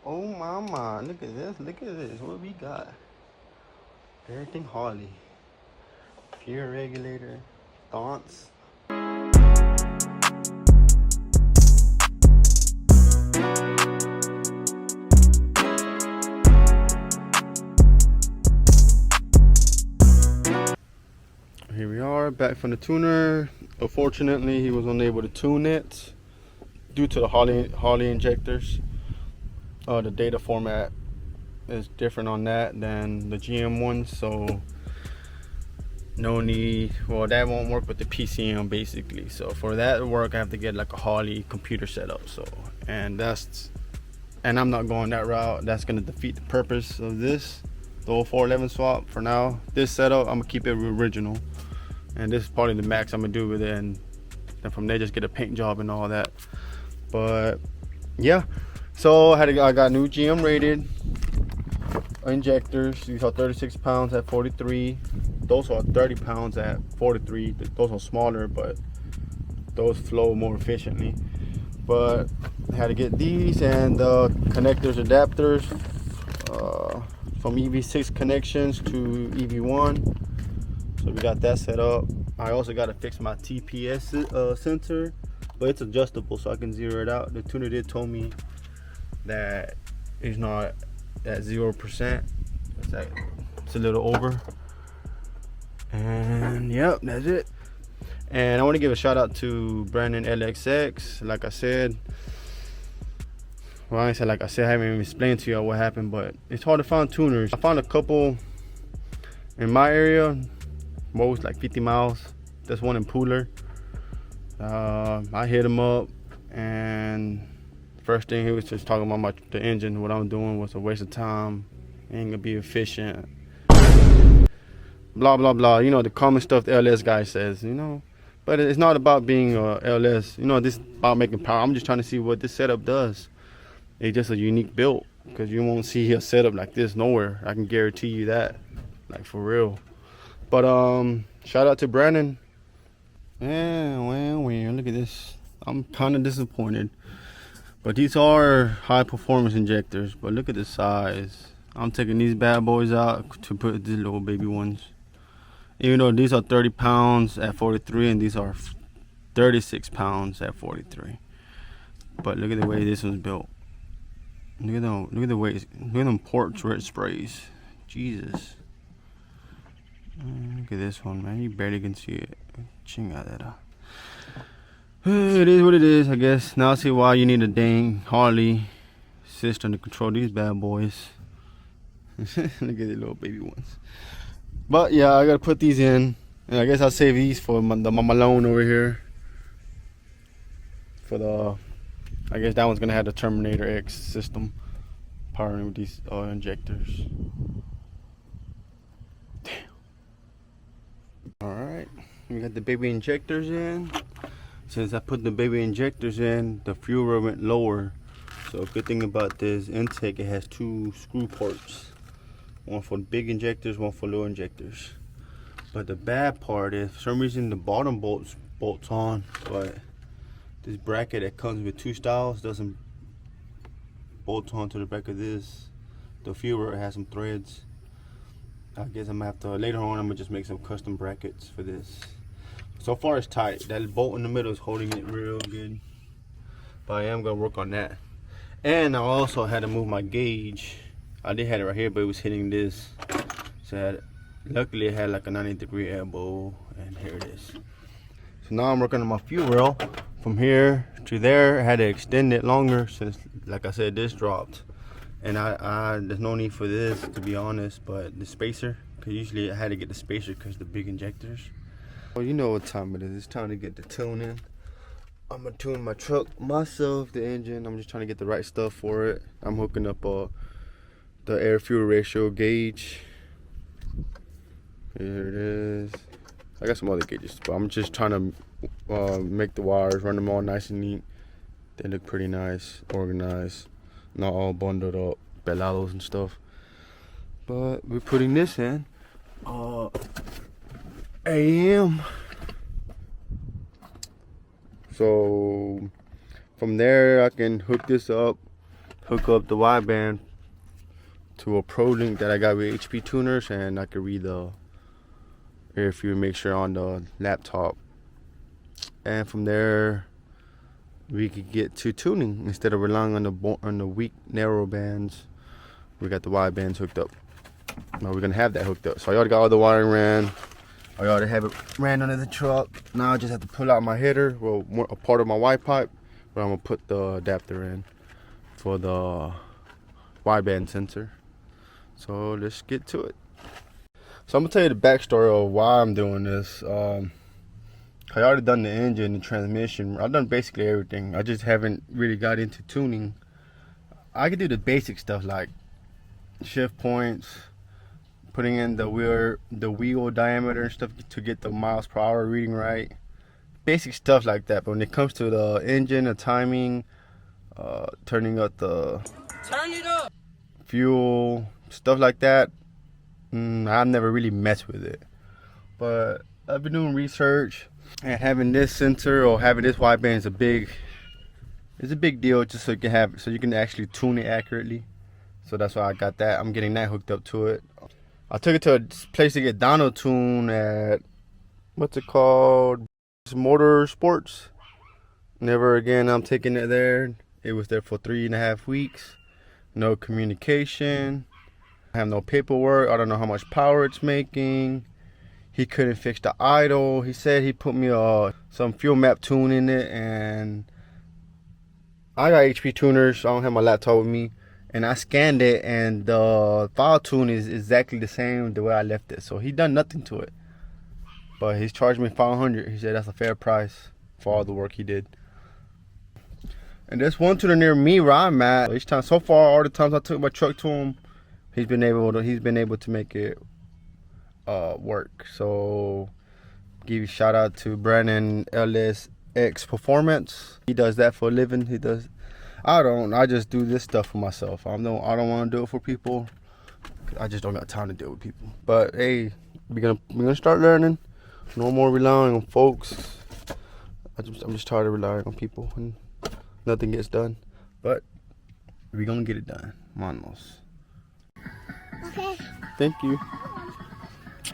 Oh mama, look at this, what we got. Everything Holley. Pure regulator, taunts. Here we are, back from the tuner. Unfortunately, he was unable to tune it due to the Holley injectors. The data format is different on that than the GM ones, so no need. Well, that won't work with the PCM basically. So for that to work, I have to get like a Holley computer setup. So and I'm not going that route. That's gonna defeat the purpose of this, the 0411 swap. For now, this setup I'm gonna keep it original, and this is probably the max I'm gonna do with it, and then from there just get a paint job and all that. But yeah, so I got new GM rated injectors. These are 36 pounds at 43. Those are 30 pounds at 43. Those are smaller, but those flow more efficiently. But I had to get these and the connectors, adapters, from EV6 connections to EV1. So we got that set up. I also got to fix my TPS sensor, but it's adjustable, so I can zero it out. The tuner did tell me that it's not at 0%. It's a little over. And yep, that's it. And I want to give a shout out to Brandon LXX. Like I said, well, I haven't even explained to y'all what happened, but it's hard to find tuners. I found a couple in my area, most like 50 miles. There's one in Pooler. I hit him up, and first thing he was just talking about the engine. What I'm doing was a waste of time, ain't gonna be efficient, blah blah blah. You know, the common stuff the LS guy says, you know. But it's not about being LS, you know. This is about making power. I'm just trying to see what this setup does. It's just a unique build, because you won't see a setup like this nowhere. I can guarantee you that, like for real. But shout out to Brandon. Yeah, well, look at this. I'm kind of disappointed, but these are high performance injectors. But look at the size. I'm taking these bad boys out to put these little baby ones. Even though these are 30 pounds at 43 and these are 36 pounds at 43. But look at the way this one's built. Look at them portrait sprays. Jesus. Look at this one, man. You barely can see it. Chingadera. It is what it is, I guess. Now I see why you need a dang Holley system to control these bad boys. Look at the little baby ones. But yeah, I gotta put these in, and I guess I'll save these for the Malone over here. For the, I guess that one's gonna have the Terminator X system powering with these injectors. Damn. All right, we got the baby injectors in. Since I put the baby injectors in, the fuel went lower. So good thing about this intake, it has two screw ports. One for big injectors, one for little injectors. But the bad part is, for some reason, the bottom bolts on, but this bracket that comes with two styles doesn't bolt on to the back of this. The fuel rod has some threads. I guess I'm gonna have to, later on, I'm gonna just make some custom brackets for this. So far it's tight. That bolt in the middle is holding it real good. But I am gonna work on that. And I also had to move my gauge. I did have it right here, but it was hitting this. So luckily it had like a 90-degree elbow, and here it is. So now I'm working on my fuel rail from here to there. I had to extend it longer since, like I said, this dropped. And there's no need for this, to be honest, but the spacer, because usually I had to get the spacer because the big injectors. Well, you know what time it is. It's time to get the tuning. I'm gonna tune my truck myself, the engine. I'm just trying to get the right stuff for it. I'm hooking up the air fuel ratio gauge. Here it is. I got some other gauges, but I'm just trying to make the wires, run them all nice and neat. They look pretty nice, organized, not all bundled up, pelados and stuff. But we're putting this in AM. So from there I can hook this up hook up the wideband to a Pro Link that I got with HP tuners, and I can read the air fuel mixture on the laptop. And from there, we could get to tuning instead of relying on the weak narrow bands. We got the wide bands hooked up. Now we're gonna have that hooked up. So I already got all the wiring ran. I already have it ran under the truck. Now I just have to pull out my header, well, a part of my wide pipe, where I'm gonna put the adapter in for the wideband sensor. So let's get to it. So I'm gonna tell you the backstory of why I'm doing this. I already done the engine, the transmission. I've done basically everything. I just haven't really got into tuning. I can do the basic stuff like shift points, putting in the wheel diameter and stuff to get the miles per hour reading right. Basic stuff like that. But when it comes to the engine, the timing, turning up the fuel, stuff like that, I've never really messed with it. But I've been doing research, and having this sensor or having this wideband is a big deal, just so you can actually tune it accurately. So that's why I got that. I'm getting that hooked up to it. I took it to a place to get dyno tune at, what's it called, Motor Sports. Never again I'm taking it there. It was there for 3.5 weeks. No communication. I have no paperwork. I don't know how much power it's making. He couldn't fix the idle. He said he put me some fuel map tune in it, and I got HP tuners. I don't have my laptop with me, and I scanned it, and the file tune is exactly the same the way I left it. So he done nothing to it, but he's charged me $500. He said that's a fair price for all the work he did. And there's one tuner near me where I'm at. Each time, so far, all the times I took my truck to him, he's been able to make it work. So give a shout out to Brandon LSX Performance. He does that for a living. I just do this stuff for myself. I don't want to do it for people. I just don't got time to deal with people. But hey, we're gonna start learning. No more relying on folks. I'm just tired of relying on people and nothing gets done. But we're gonna get it done. Manos. Okay. Thank you.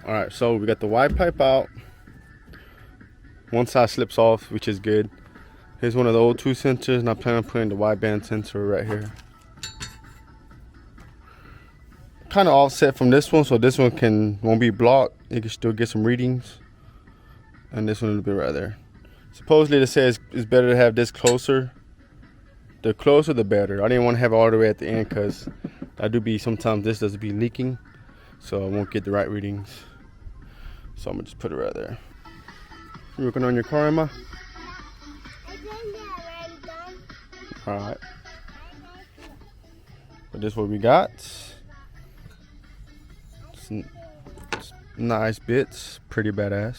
Alright, so we got the wide pipe out. One side slips off, which is good. Here's one of the old 2 sensors, and I plan on putting the wideband sensor right here. Kind of offset from this one, so this one won't be blocked. You can still get some readings. And this one will be right there. Supposedly they say it's better to have this closer. The closer the better. I didn't want to have it all the way at the end, because sometimes this does be leaking, so I won't get the right readings. So I'm gonna just put it right there. You working on your car, Emma? I think they're already done. Alright. But this is what we got. It's nice bits, pretty badass.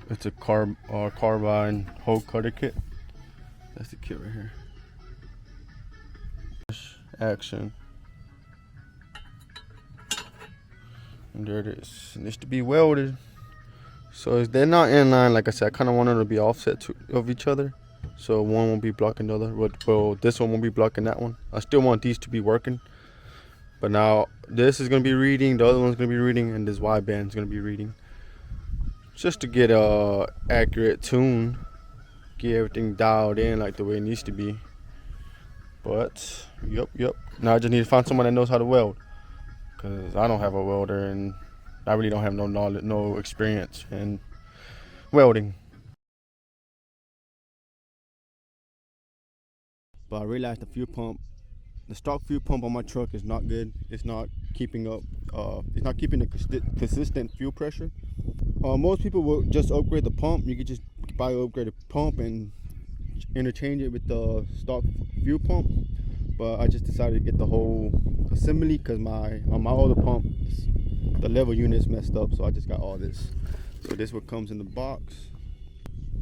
It's a carbine hole cutter kit. That's the kit right here. Action. And there it is. It needs to be welded. So they're not in line, like I said. I kind of want them to be offset of each other, so one won't be blocking the other. Well, this one won't be blocking that one. I still want these to be working, but now this is gonna be reading, the other one's gonna be reading, and this wideband is gonna be reading, just to get a accurate tune, get everything dialed in like the way it needs to be. But yep. Now I just need to find someone that knows how to weld, because I don't have a welder, and I really don't have no knowledge, no experience in welding. But I realized the stock fuel pump on my truck is not good. It's not keeping up. It's not keeping a consistent fuel pressure. Most people will just upgrade the pump. You could just buy an upgraded pump and interchange it with the stock fuel pump. But I just decided to get the whole assembly, because on my older pump, the level unit's messed up, so I just got all this. So this is what comes in the box.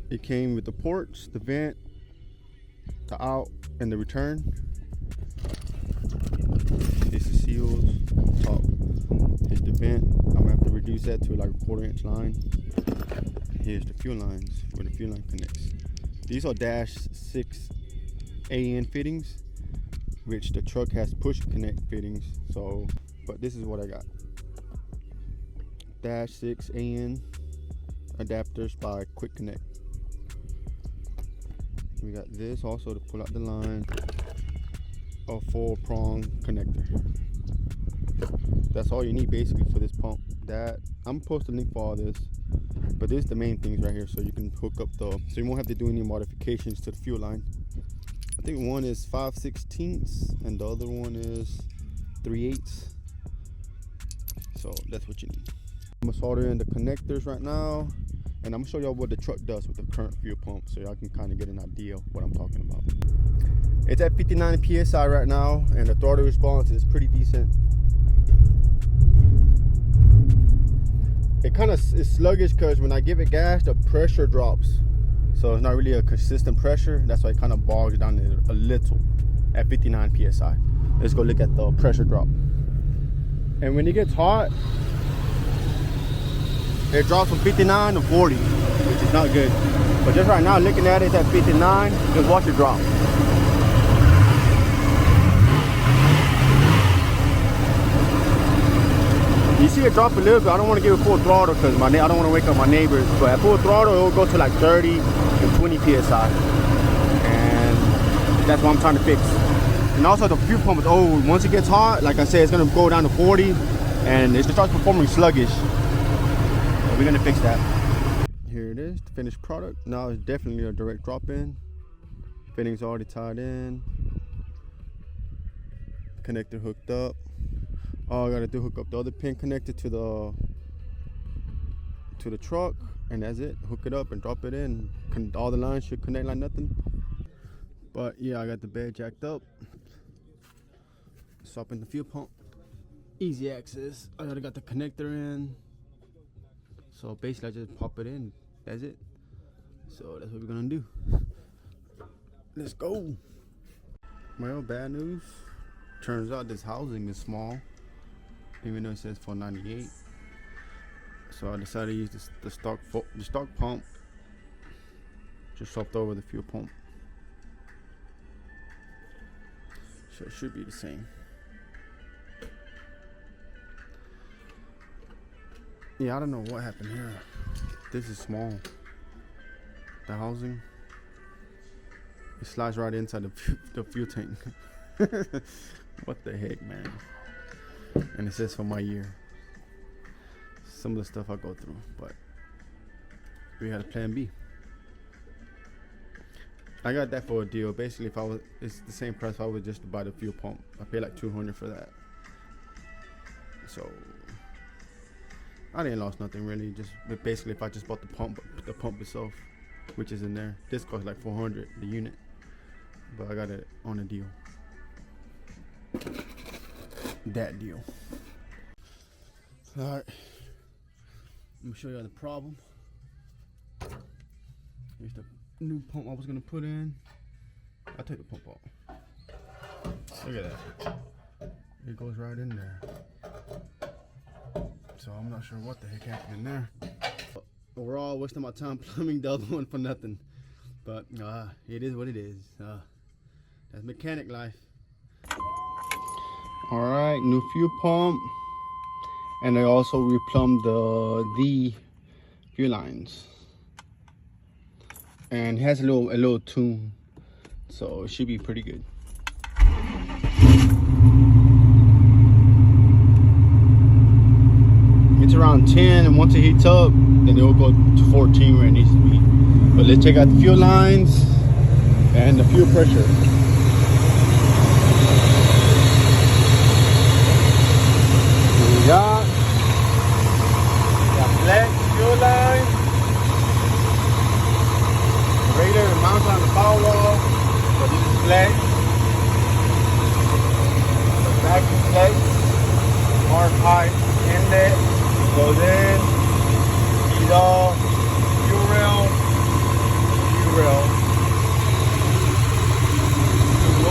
It came with the ports, the vent, the out, and the return. Here's the seals, top. Here's the vent. I'm gonna have to reduce that to like a 1/4 inch line. Here's the fuel lines, where the fuel line connects. These are -6 AN fittings. which the truck has push connect fittings. So, but this is what I got. Dash 6 AN adapters by Quick Connect. We got this also to pull out the line. A 4-prong connector. That's all you need basically for this pump. That I'm supposed to link for all this, but this is the main things right here, so you can hook up the, so you won't have to do any modifications to the fuel line. I think one is 5/16 and the other one is 3/8. So that's what you need. I'm gonna solder in the connectors right now, and I'm gonna show y'all what the truck does with the current fuel pump, so y'all can kind of get an idea of what I'm talking about. It's at 59 PSI right now, and the throttle response is pretty decent. It kind of is sluggish because when I give it gas, the pressure drops. So it's not really a consistent pressure. That's why it kind of bogs down a little at 59 PSI. Let's go look at the pressure drop. And when it gets hot, it drops from 59 to 40, which is not good. But just right now, looking at it, it's at 59, just watch it drop. You see it drop a little bit. I don't want to give it full throttle because I don't want to wake up my neighbors. But at full throttle, it will go to like 30 to 20 PSI. And that's what I'm trying to fix. And also the fuel pump is old. Once it gets hot, like I said, it's going to go down to 40. And it starts performing sluggish. So we're going to fix that. Here it is, the finished product. Now it's definitely a direct drop in. Fittings already tied in. Connector hooked up. All I gotta do, hook up the other pin connector to the truck, and that's it. Hook it up and drop it in. All the lines should connect like nothing. But yeah, I got the bed jacked up. Swap in the fuel pump. Easy access. I already got the connector in. So basically I just pop it in. That's it. So that's what we're gonna do. Let's go. Well, bad news. Turns out this housing is small, even though it says 498. So I decided to use the stock pump. Just swapped over the fuel pump. So it should be the same. Yeah, I don't know what happened here. This is small. The housing. It slides right inside the fuel tank. What the heck, man? And it says for my year. Some of the stuff I go through, but we had a plan B. I got that for a deal. Basically, it's the same price if I was just to buy the fuel pump. I paid like $200 for that. So I didn't lost nothing really. But basically, if I just bought the pump itself, which is in there, this costs like $400 the unit. But I got it on a deal. That deal. All right. Let me show you the problem. Here's the new pump I was gonna put in. I'll take the pump off. Look at that. It goes right in there. So I'm not sure what the heck happened in there. Overall, wasting my time plumbing the other one for nothing. But it is what it is. That's mechanic life. All right, new fuel pump, and I also replumbed the fuel lines, and it has a little tune, so it should be pretty good. It's around 10, and once it heats up, then it will go to 14 where it needs to be. But let's check out the fuel lines and the fuel pressure. We got black fuel line. The regulator mounts on the power wall, so this is black. The vacuum plate, hard pipe inlet goes in. These all fuel rail.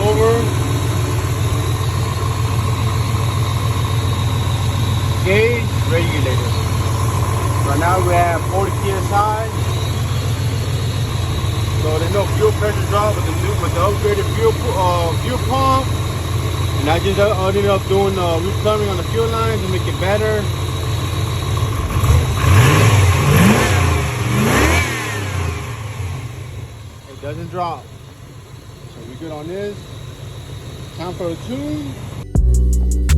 Over. Gauge regulator. Right now we have 40 PSI. So there's no fuel pressure drop with the upgraded fuel pump. And I just ended up doing replumbing on the fuel lines to make it better. It doesn't drop. So we're good on this. Time for a tune.